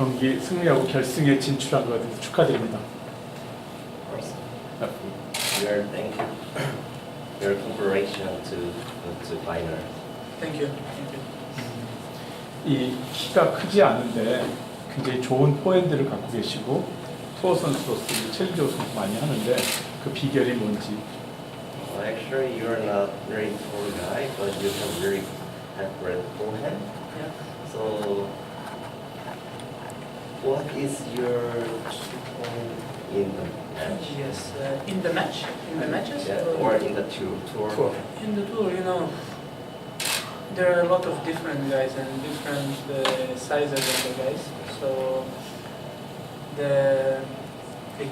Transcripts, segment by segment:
경기 승리하고 결승에 진출한 것에 대해서 축하드립니다. Your thank you. Your cooperation to final. Thank you. Thank you. 이 키가 크지 않은데 굉장히 좋은 포핸드를 갖고 계시고 투어 선수로서 챌린저 우승 많이 하는데 그 비결이 뭔지. Actually, you're not very tall guy, but you can really have great forehand. Yeah. So, what is your key point in the match? Yes. In the match, in the matches, Yeah, or in the tour. in the tour, you know, there are a lot of different guys and different sizes of the guys. So the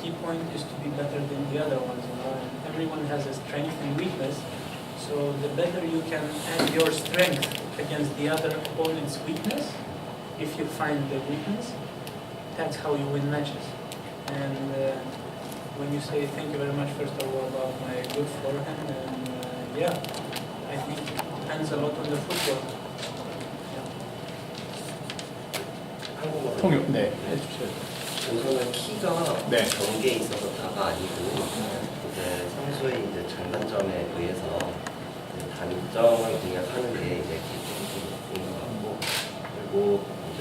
key point is to be better than the other ones. You know, and everyone has a strength and weakness. So the better you can add your strength against the other opponent's weakness, if you find the weakness, that's how you win matches. And when you say thank you very much, first of all, about my good forehand, and yeah, I think it depends a lot on the football. 한국어로. 통역 네 해주셔야 돼요. 우선은 키가 네. 경기에 있어서 다가 아니고 이제 선수의 이제 장단점에 의해서 단점을 공략하는 게 이제 기본인 것 같고, 그리고 이제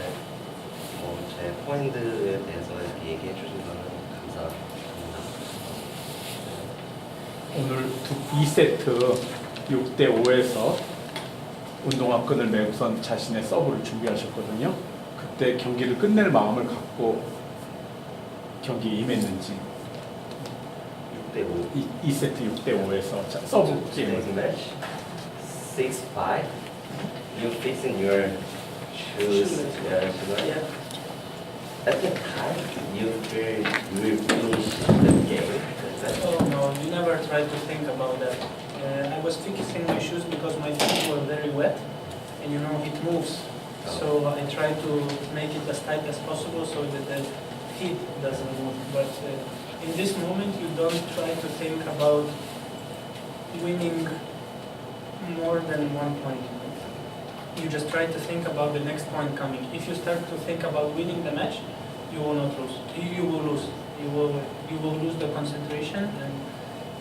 제 포인트에 대해서 이렇게 얘기해 주신 거는 감사합니다. 오늘 2세트 6대 5에서 운동화 끈을 매고선 자신의 서브를 준비하셨거든요. 그때 경기를 끝낼 마음을 갖고 경기에 임했는지. 6대 5. 2세트 6대 5에서 서브 게임을. Today's match 6-5. You fixing your shoes. Yeah. At the time, you feel you will finish the game. Is that Oh no, you never try to think about that. I was fixing my shoes because my feet were very wet, and you know it moves. So I try to make it as tight as possible so that the feet doesn't move. But in this moment, you don't try to think about winning more than 1 point. You just try to think about the next point coming. If you start to think about winning the match, you will not lose. You will lose. You will lose the concentration, and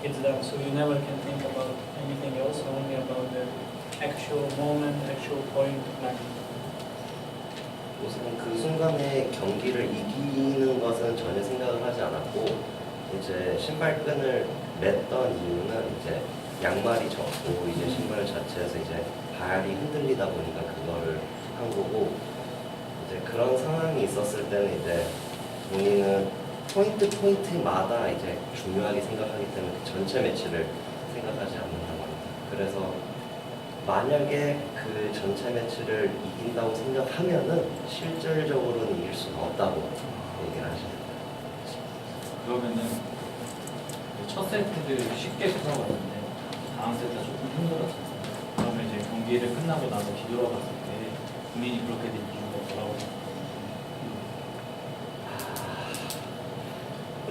it's done. So you never can think about anything else, only about the actual moment, actual point blank. 우선 그 순간에 경기를 이기는 것은 전혀 생각을 하지 않았고, 이제 신발끈을 맸던 이유는 이제 양말이 젖고 이제 신발 자체에서 이제 발이 흔들리다 보니까 그거를 한 거고, 이제 그런 상황이 있었을 때는 이제 본인은 포인트마다 이제 중요하게 생각하기 때문에 전체 매치를 생각하지 않는다고 합니다. 그래서 만약에 그 전체 매치를 이긴다고 생각하면은 실질적으로는 이길 수가 없다고 얘기를 하십니다. 그러면은 첫 세트를 쉽게 풀어봤는데 다음 세트가 조금 힘들었어요. 그러면 이제 경기를 끝나고 나서 뒤돌아봤을 때 본인이 그렇게 된 이유가 뭐라고 생각해요?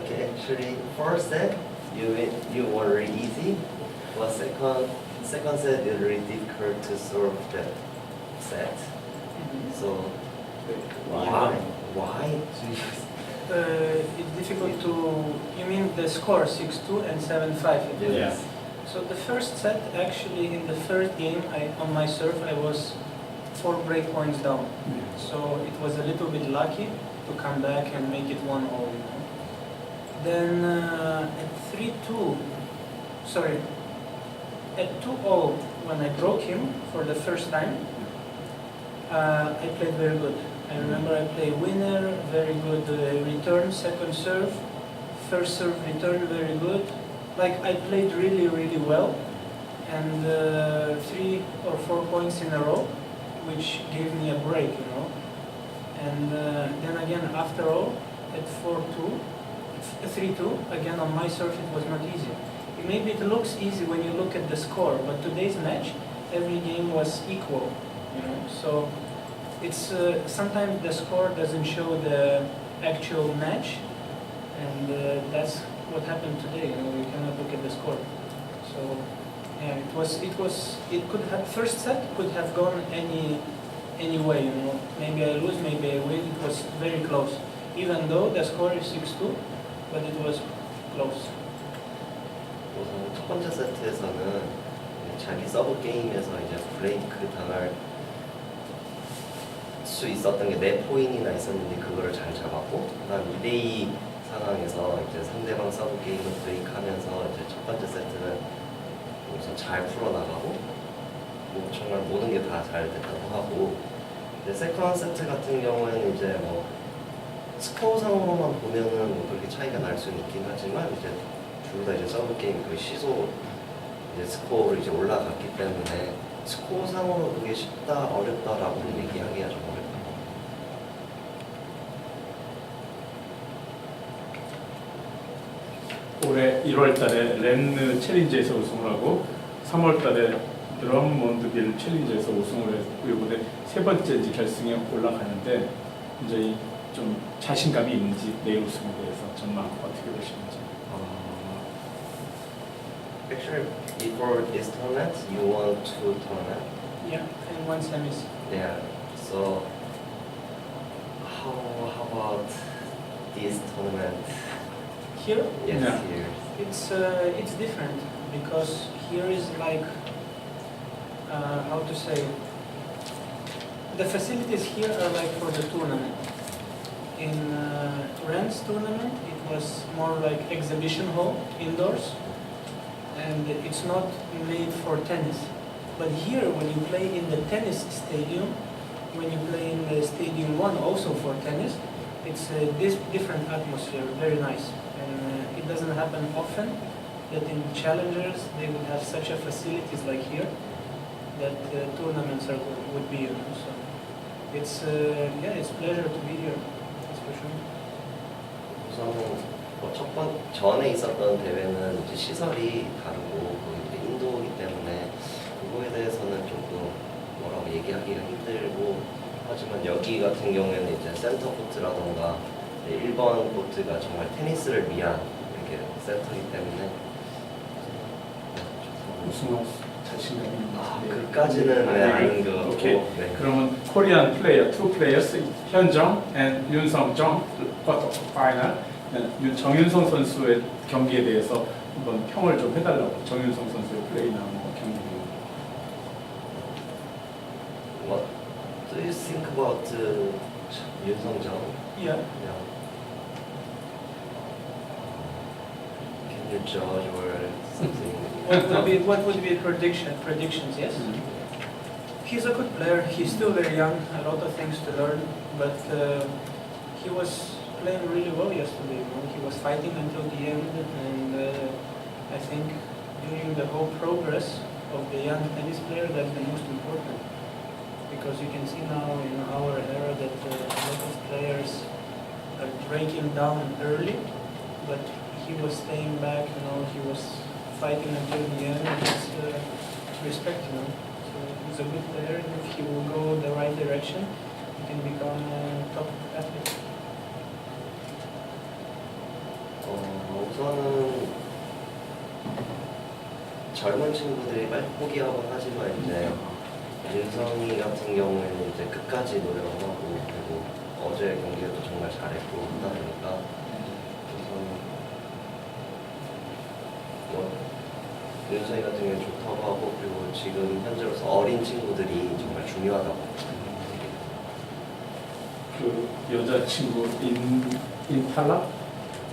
Okay, actually, first set you were really easy, but second set is really difficult to solve that set. So why? It's difficult to. You mean the score 6-2 and 7-5? Yeah. So the first set, actually, in the first game, on my serve, I was 4 break points down. So it was a little bit lucky to come back and make it 1-0. You know? Then at 3-2, sorry, at 2-0, when I broke him for the first time, I played very good. I remember I played winner, very good return, second serve, first serve return, very good. Like I played really, really well, and 3 or 4 points in a row, which gave me a break, you know. And then again, after all, at 3-2, again on my serve, it was not easy. Maybe it looks easy when you look at the score, but today's match, every game was equal, you know. So it's sometimes the score doesn't show the actual match, and that's what happened today. You know, we cannot look at the score. So yeah, it could have first set could have gone any way. You know, maybe I lose, maybe I win. It was was very close. Even though the score is 6-2, but it was close. 우선 첫 번째 세트에서는 자기 서브 게임에서 이제 브레이크 당할 수 있었던 게 4포인트나 있었는데 그거를 잘 잡았고, 그다음 2대2 상황에서 이제 상대방 서브 게임을 브레이크하면서 이제 첫 번째 세트는 우선 잘 풀어나가고 뭐 정말 모든 게 다 잘 됐다고 하고, 근데 세컨드 세트 같은 경우에는 이제 뭐 스코어상으로만 보면은 뭐 그렇게 차이가 날 수는 있긴 하지만 이제 둘 다 이제 서브 게임 그 시소 이제 스코어로 이제 올라갔기 때문에 스코어상으로 그게 쉽다 어렵다라고는 얘기하기가 좀 어렵다. 올해 1월달에 렌느 챌린저에서 우승을 하고 3월달에 드럼몬드빌 챌린저에서 우승을 했고 이번에 세 번째 이제 결승에 올라가는데 이제 좀 자신감이 있는지 내일 우승에 대해서 전망 어떻게 보시는지. Actually, before this tournament, you won 2 tournaments. Yeah, and 1 semis. Yeah. So how about this tournament? Here, Yes, Yeah. here. it's different because here is like how to say, the facilities here are like for the tournament. In Ren's tournament, it was more like exhibition hall indoors, and it's not made for tennis. But here, when you play in the tennis stadium, when you play in the Stadium 1 also for tennis, it's this different atmosphere, very nice. And it doesn't happen often that in challengers they would have such a facilities like here that tournaments would be, you know. So it's yeah, it's pleasure to be here. That's for sure. 우선은 전에 있었던 대회는 이제 시설이 다르고 이제 인도이기 때문에 그거에 대해서는 조금 뭐라고 얘기하기가 힘들고, 하지만 여기 같은 경우에는 이제 센터 코트라던가 1번 코트가 정말 테니스를 위한 이렇게 센터이기 때문에 우승하고 자신감이 있는지. 그까지는 아는 거고. 오케이. 네. 그러면 코리안 플레이어, 2 players, 현정 and 윤성정 쿼터 파이널. 정윤성 선수의 경기에 대해서 한번 평을 좀 해달라고. 정윤성 선수의 플레이나 뭐 경기. What do you think about 윤성정? Yeah. Yeah. Can you judge or something? What would be predictions? Yes. He's a good player. He's still very young. A lot of things to learn, but he was playing really well yesterday. You know? He was fighting until the end, and I think during the whole progress of the young tennis player, that's the most important. Because you can see now in our era that a lot of players are breaking down early, but he was staying back. You know, he was fighting until the end. It's respect, you know. So he's a good player. If he will go the right direction, he can become a top athlete. 우선은 젊은 친구들이 빨리 포기하곤 하지만 이제 윤성이 같은 경우에는 이제 끝까지 노력을 하고, 그리고 어제 경기에도 정말 잘했고 하다 보니까 우선 뭐 윤성이 같은 경우에 좋다고 하고, 그리고 지금 현재로서 어린 친구들이 정말 중요하다고 그 여자친구 인탈라?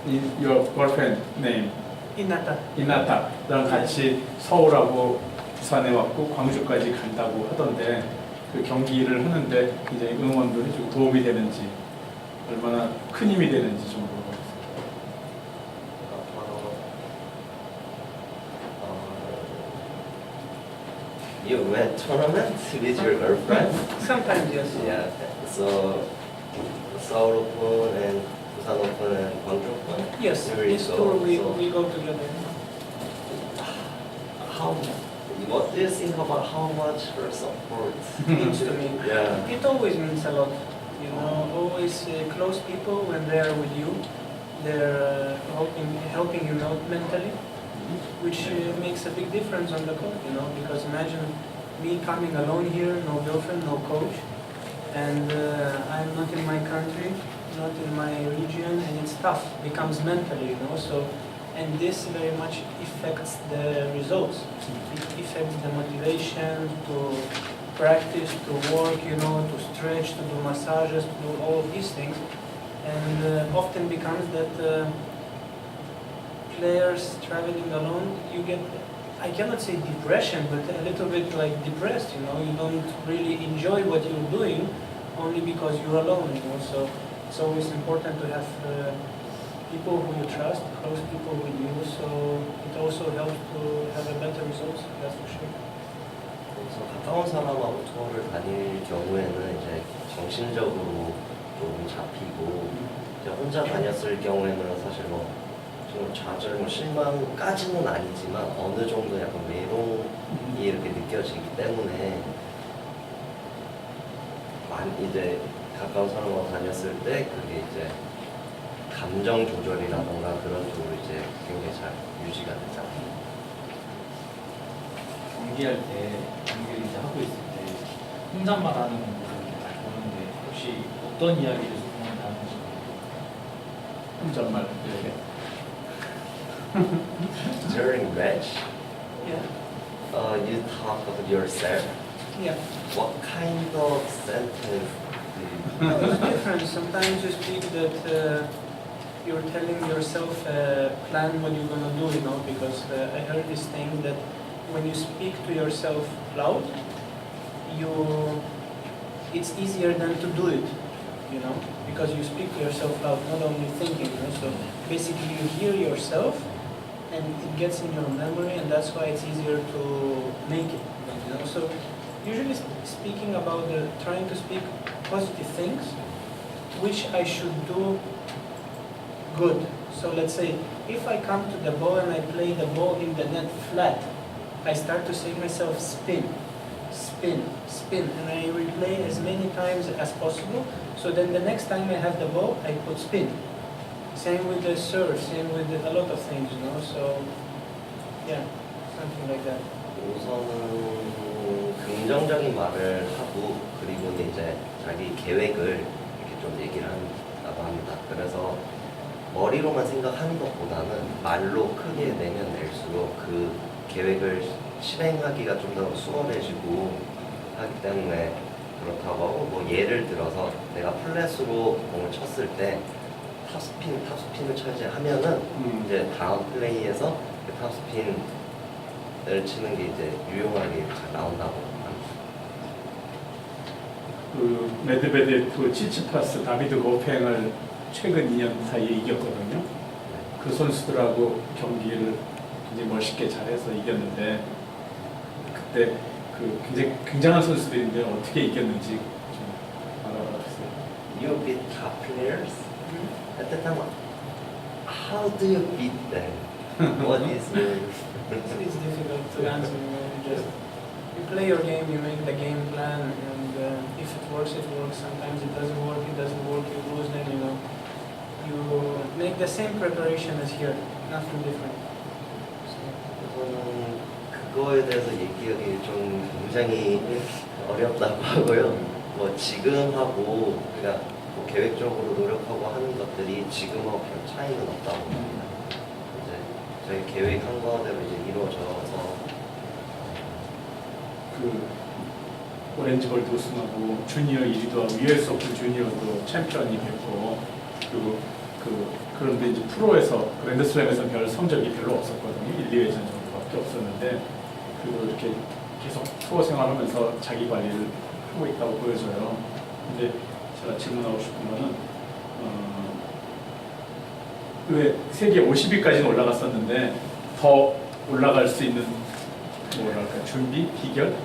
Your girlfriend name? Inata. 이나타랑 같이 서울하고 부산에 왔고 광주까지 간다고 하던데 그 경기를 하는데 이제 응원도 해주고 도움이 되는지 얼마나 큰 힘이 되는지 좀 물어보겠습니다. You went tournament with your girlfriend? Sometimes yes. Yeah. So Seoul Open and Busan Open and Gwangju Open. Yes. There you This go. tour we So go together. what do you think about how much her support Means to me. Yeah. It always means a lot. You know, always close people when they are with you, they're helping you out mentally, which makes a big difference on the court. You know, because imagine me coming alone here, no girlfriend, no coach, and I'm not in my country, not in my region, and it's tough. Becomes mentally, you know. So, and this very much affects the results. It affects the motivation to practice, to work, you know, to stretch, to do massages, to do all of these things, and often becomes that players traveling alone, you get, I cannot say depression, but a little bit like depressed, you know. You don't really enjoy what you're doing only because you're alone, you know. So it's always important to have people who you trust, close people with you, so it also helps to have a better results, that's for sure. 그래서 가까운 사람하고 투어를 다닐 경우에는 이제 정신적으로 좀 잡히고, 이제 혼자 다녔을 경우에는 사실 좀 좌절, 실망까지는 아니지만 어느 정도 약간 외로움이 이렇게 느껴지기 때문에 이제 가까운 사람하고 다녔을 때 그게 이제 감정 조절이라던가 그런 쪽으로 이제 굉장히 잘 유지가 되잖아요. 경기할 때 경기를 이제 하고 있을 때 혼잣말 하는 모습을 잘 보는데 혹시 어떤 이야기를 소통을 하는지 혼잣말. 네. During match, Yeah, you talk about yourself. yeah. What kind of sentence do you It's different. Sometimes you speak that you're telling yourself plan what you're gonna do, you know, because I heard this thing that when you speak to yourself loud, it's easier than to do it, you know, because you speak to yourself loud, not only thinking, you know. So basically you hear yourself and it gets in your memory, and that's why it's easier to make it, you know. So usually speaking about trying to speak positive things, which I should do good. So let's say if I come to the ball and I play the ball in the net flat, I start to say myself spin, spin, spin, and I replay as many times as possible. So then the next time I have the ball, I put spin. Same with the serve, same with a lot of things, you know. So yeah, something like that. 우선은 긍정적인 말을 하고, 그리고 이제 자기 계획을 이렇게 좀 얘기를 한다고 합니다. 그래서 머리로만 생각하는 것보다는 말로 크게 내면 낼수록 그 계획을 실행하기가 좀 더 수월해지고 하기 때문에 그렇다고 하고, 뭐 예를 들어서 내가 플랫으로 공을 쳤을 때 탑스핀을 쳐야지 하면은 이제 다음 플레이에서 그 탑스핀을 치는 게 이제 유용하게 잘 나온다고 합니다. 그 메드베데프, 치치파스, 다비드 고팽을 최근 2년 사이에 이겼거든요. 그 선수들하고 경기를 굉장히 멋있게 잘해서 이겼는데, 그때 그 굉장히 굉장한 선수들인데 어떻게 이겼는지 좀 알아봐 주세요. You beat top players at the time. How do you beat them? What is It's difficult to answer, you know. You play your game, you make the game plan, and if it works, it works. Sometimes it doesn't work, you lose, then you know. You make the same preparation as here, nothing different. 저는 그거에 대해서 얘기하기 좀 굉장히 어렵다고 하고요. 뭐 지금하고 그러니까 뭐 계획적으로 노력하고 하는 것들이 지금하고 별 차이는 없다고 봅니다. 이제 저희 계획한 거대로 이제 이루어져서 그 오렌지볼드 우승하고 주니어 1위도 하고 US 오픈 주니어도 챔피언이 됐고, 그리고 그런데 이제 프로에서 그랜드슬램에서 별 성적이 별로 없었거든요. 1, 2회전 정도밖에 없었는데, 그리고 이렇게 계속 투어 생활하면서 자기 관리를 하고 있다고 보여져요. 근데 제가 질문하고 싶은 거는 왜 세계 50위까지는 올라갔었는데 더 올라갈 수 있는 뭐랄까 준비, 비결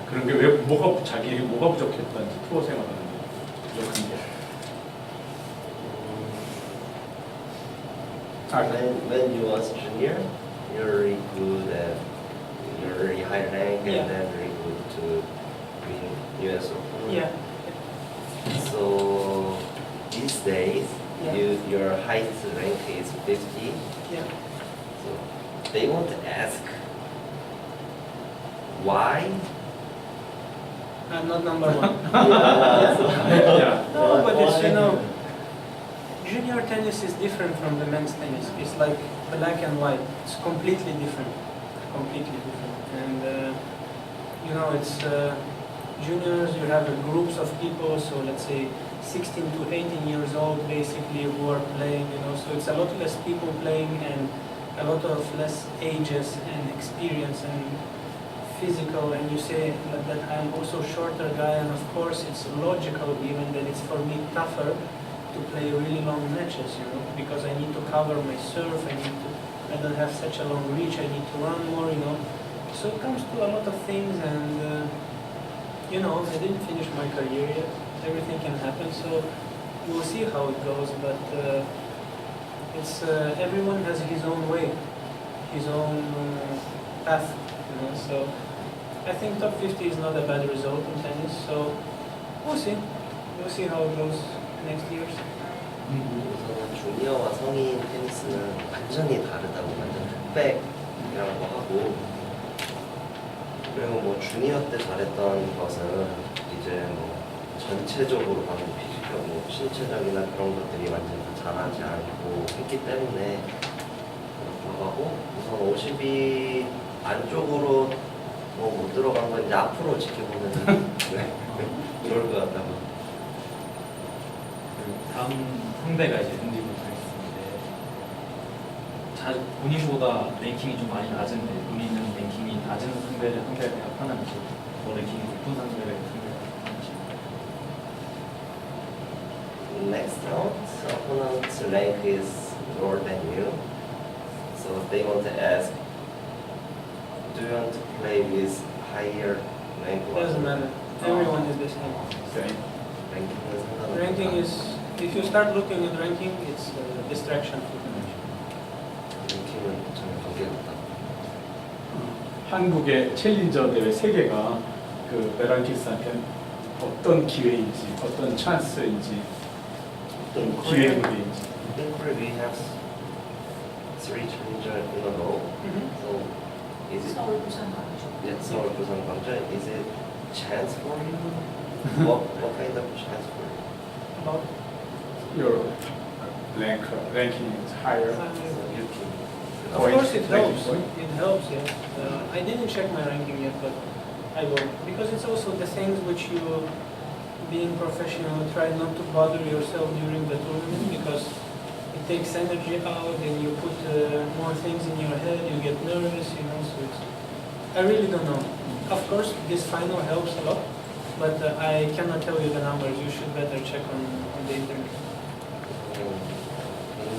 그런 게 왜 뭐가 부족했던지, 투어 생활하는데 부족한 게. when you was junior, you're really good at you're really high rank Yeah. and then really good to win US Open. Yeah. So these days, Yeah. your height rank is 50. Yeah. So they want to ask why I'm not number one. Yeah. No, but it's, you know, junior tennis is different from the men's tennis. It's like black and white. It's completely different. Completely different. And, you know, it's juniors, you have groups of people, so let's say 16 to 18 years old basically who are playing, you know, so it's a lot less people playing and a lot of less ages and experience and physical, and you say that I'm also a shorter guy, and of course it's logical even that it's for me tougher to play really long matches, you know, because I need to cover my serve, I don't have such a long reach, I need to run more, you know. So it comes to a lot of things, and you know, I didn't finish my career yet. Everything can happen, so we'll see how it goes, but it's everyone has his own way, his own path, you know, so I think top 50 is not a bad result in tennis, so we'll see how it goes next years. 우선 주니어와 성인 테니스는 완전히 다르다고, 완전 흑백이라고 하고, 그리고 뭐 주니어 때 잘했던 것은 이제 뭐 전체적으로 방금 피지컬, 뭐 신체적이나 그런 것들이 완전 다 잘하지 않고 했기 때문에 그렇다고 하고, 우선 50이 안쪽으로 뭐 못 들어간 건 이제 앞으로 지켜보면 네, 좋을 것 같다고. 다음 상대가 이제 앤디 잘 본인보다 랭킹이 좀 많이 낮은데 본인은 랭킹이 낮은 상대를 상대가 편한지 뭐 랭킹이 높은 상대를 상대가 편한지. Next round, opponent's rank is lower than you, so they want to ask, do you want to play with higher rank? Doesn't matter. Everyone is the same. Okay. 랭킹은 상관없다. Ranking is, if you start looking at ranking, it's a distraction for the match. 랭킹은 전혀 관계가 없다. 한국의 챌린저 대회 3개가 그 베란키스한테 어떤 기회인지, 어떤 찬스인지, 어떤 기회 무대인지. I think we have 3 challenger in a row, so is it? 서울 부산 광주. Yeah, 서울 부산 광주. Is it chance for you? what kind of chance for you? About Your ranking is higher. So you can. Of Point, course it ranking helps. point. It helps, yeah. I didn't check my ranking yet, but I will. Because it's also the things which you, being professional, try not to bother yourself during the tournament, because it takes energy out and you put more things in your head, you get nervous, you know, so it's, I really don't know. Of course, this final helps a lot, but I cannot tell you the numbers. You should better check on the internet.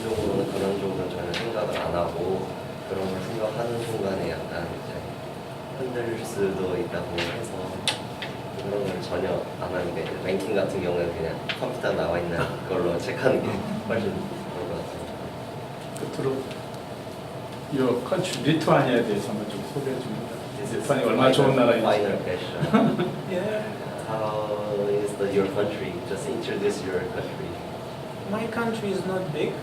개인적으로는 그런 쪽은 전혀 생각을 안 하고, 그런 걸 생각하는 순간에 약간 이제 흔들릴 수도 있다고 해서 그런 걸 전혀 안 하는 게, 랭킹 같은 경우는 그냥 컴퓨터에 나와 있는 걸로 체크하는 게 훨씬 좋을 것 같습니다. 끝으로 이 컨트리 리투아니아에 대해서 한번 좀 소개해 줍니다. 리투아니아 얼마나 좋은 나라인지. Final question. Yeah. How is your country? Just introduce your country. My country is not big.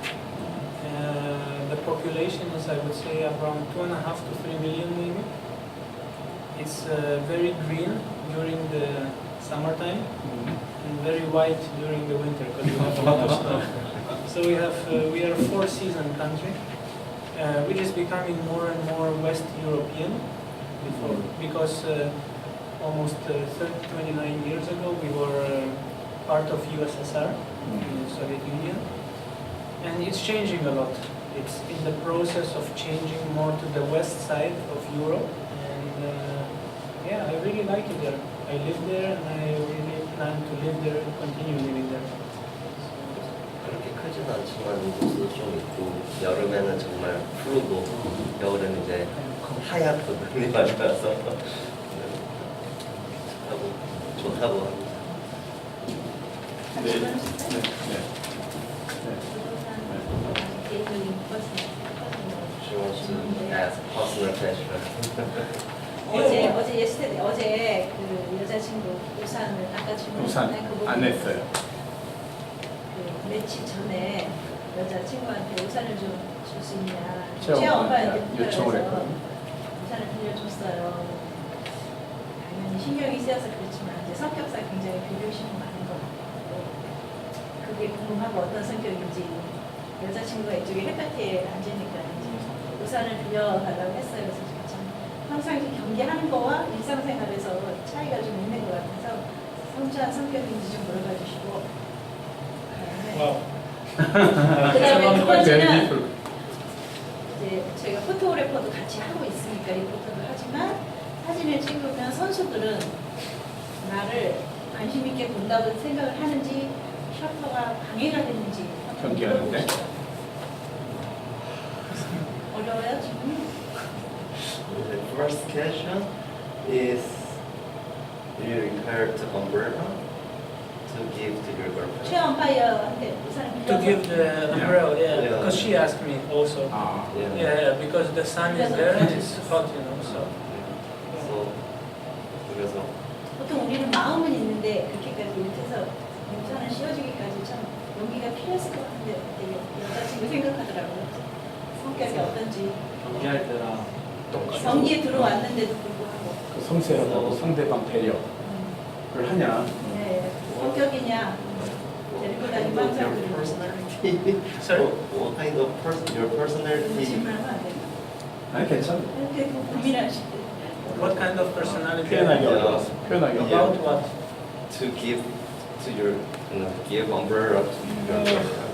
The population is, I would say, around 2.5 to 3 million maybe. It's very green during the summertime and very white during the winter because we have a lot of snow. So we are a 4-season country, which is becoming more and more West European because almost 29 years ago we were part of USSR, Soviet Union, and it's changing a lot. It's in the process of changing more to the west side of Europe, and yeah, I really like it there. I live there, and I really plan to live there and continue living there. 그렇게 크진 않지만 인구수도 좀 있고, 여름에는 정말 푸르고 겨울에는 이제 하얗고 눈이 많이 와서 좋다고 합니다. 네. 네. She wants to ask personal question. 어제 그 여자친구 우산을 아까 질문 우산 안 냈어요. 그 며칠 전에 여자친구한테 우산을 좀 줄 수 있냐 체험 오빠한테 요청을 부탁해서 했거든요. 우산을 빌려줬어요. 신경이 쓰여서 그렇지만 이제 성격상 굉장히 배려심이 많은 것 같고 그게 궁금하고 어떤 성격인지 여자친구가 이쪽에 햇볕에 앉으니까 이제 우산을 빌려달라고 했어요. 그래서 참 항상 이렇게 경기하는 거와 일상생활에서 차이가 좀 있는 것 같아서 성취한 성격인지 좀 물어봐 주시고 그다음에 두 번째는 이제 저희가 포토그래퍼도 같이 하고 있으니까 리포터도 하지만 사진을 찍으면 선수들은 나를 관심 있게 본다고 생각을 하는지 셔터가 방해가 되는지 한번 경기하는데? 물어보시죠. 어려워요 지금? The first question is, do you require the umbrella to give to your girlfriend? 최엄파이어한테 우산을 To give 빌려서 the umbrella, yeah, Yeah. because she asked me also. 아, Yeah, because the sun is there and it's hot, you know. So So, 그래서 보통 우리는 마음은 있는데 그렇게까지 이렇게 해서 우산을 씌워주기까지 참 용기가 필요했을 것 같은데 되게 여자친구 생각하더라고요. 성격이 어떤지 경기할 때랑 똑같이. 경기에 들어왔는데도 불구하고 그 섬세하다고 상대방 배려를 하냐? 네, 성격이냐 데리고 다니고 your 항상 그러고 personality? Sorry? What kind of your personality? 질문하면 안 돼요. 아니 괜찮아. 이렇게 고민하실 때 what kind of personality? 표현하기 어려웠어. 표현하기 Yeah. 어려워. About what? To give to your, give umbrella to your girlfriend.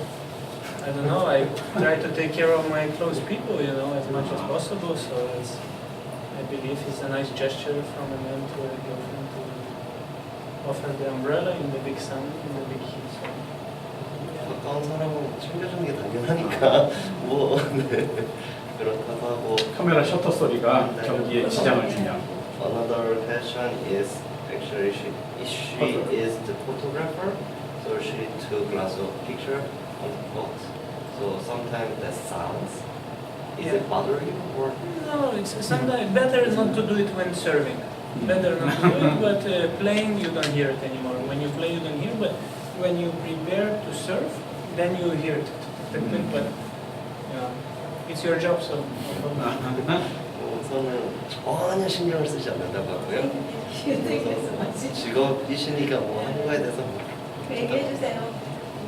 I don't know. I try to take care of my close people, you know, as much as possible. So I believe it's a nice gesture from a man to a girlfriend to offer the umbrella in the big sun, in the big heat. So, 가까운 사람은 챙겨주는 게 당연하니까 뭐 네. 그렇다고 하고. 카메라 셔터 소리가 경기에 지장을 주냐? Another question is actually she is the photographer, so she took lots of picture on the boat. So sometimes that sounds. Is it bother you or? no, it's sometimes better not to do it when serving. Better not to do it, but playing you don't hear it anymore. When you play you don't hear, but when you prepare to serve, then you hear it. But yeah, it's your job, so. no problem. 우선은 전혀 신경을 쓰지 않는다고 하고요. 그래서 뭐지? 직업이시니까 뭐 하는 거에 대해서 뭐. 그 얘기해 주세요.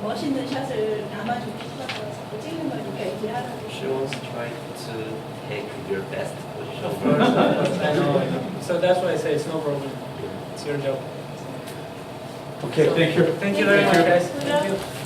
멋있는 샷을 담아주고 싶어서 자꾸 찍는 거니까 얘기하라고. She wants to try to take your best position. Of course, I know. So that's why I say it's no problem. It's your job. 오케이, 땡큐. Thank you very much, guys. Thank you.